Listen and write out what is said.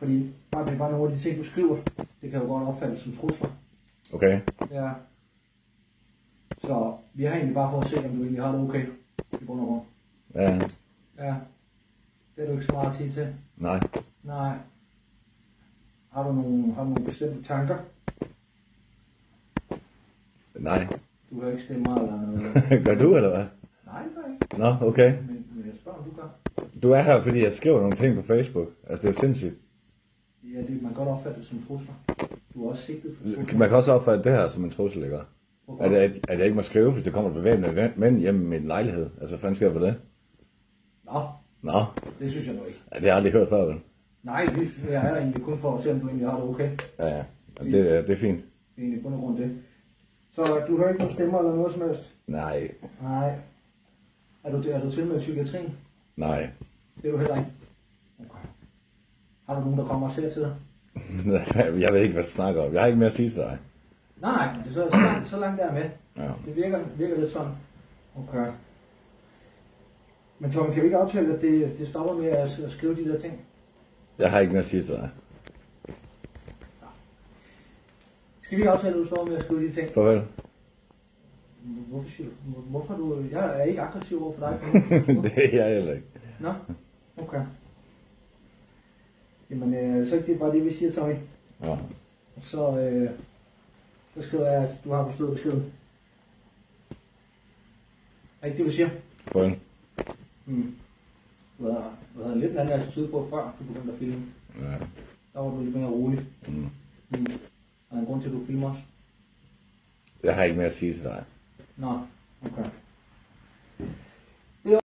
Fordi bare nogle af de ting, du skriver, det kan jo godt opfattes som trusler. Okay. Ja. Så vi har egentlig bare for at se, om du egentlig har det okay i bund og grund. Ja. Ja. Det er du ikke så meget at sige til. Nej. Nej. Har du nogle bestemte tanker? Nej. Du hører ikke stemmer eller noget? Gør du, eller hvad? Nej, det gør jeg ikke. Nå, okay. Men jeg spørger, om du gør. Du er her, fordi jeg skriver nogle ting på Facebook. Altså, det er jo sindssygt. Ja, det, man kan godt opfatte det som trusler. Du er også sigtet for trusler. Man kan også opfatte det her som en trussel, ikke? Hvorfor? At jeg ikke må skrive, hvis der kommer bevæbnede mænd hjem i min lejlighed. Altså, hvad fanden sker der for det? Nå. Det synes jeg nu ikke. Ja, det har jeg aldrig hørt før, vel? Nej, jeg er egentlig kun for at se, om du egentlig har det okay. Ja. Det er fint. Det er egentlig kun grund det. Så du hører ikke nogen stemmer eller noget som helst? Nej. Nej. Er du til med psykiatrien? Nej. Det er du heller ikke? Okay. Har du nogen, der kommer og ser til dig? Jeg ved ikke, hvad du snakker om. Jeg har ikke mere at sige til dig. Nej, det er så langt der med. Ja. Det virker lidt sådan. Okay. Men Tommy, kan vi ikke aftale, at det stopper med at skrive de der ting? Jeg har ikke mere at sige til dig. Skal vi ikke aftale, at du stopper med at skrive de ting? Farvel. Hvorfor siger du? Hvorfor du? Jeg er ikke aggressiv over for dig. Det er jeg heller ikke. Nå, okay. Jamen, så er det bare det, vi siger, Tommy. Ja. Så skriver jeg, at du har forstået beskeden. Er ikke det, vi siger? Farvel. Du havde lidt en anden attitude på før, du begyndte at filme. Ja. Der var du lidt mere rolig. Er der en grund til, at du filmer også? Jeg har ikke mere at sige til dig. Nå, okay.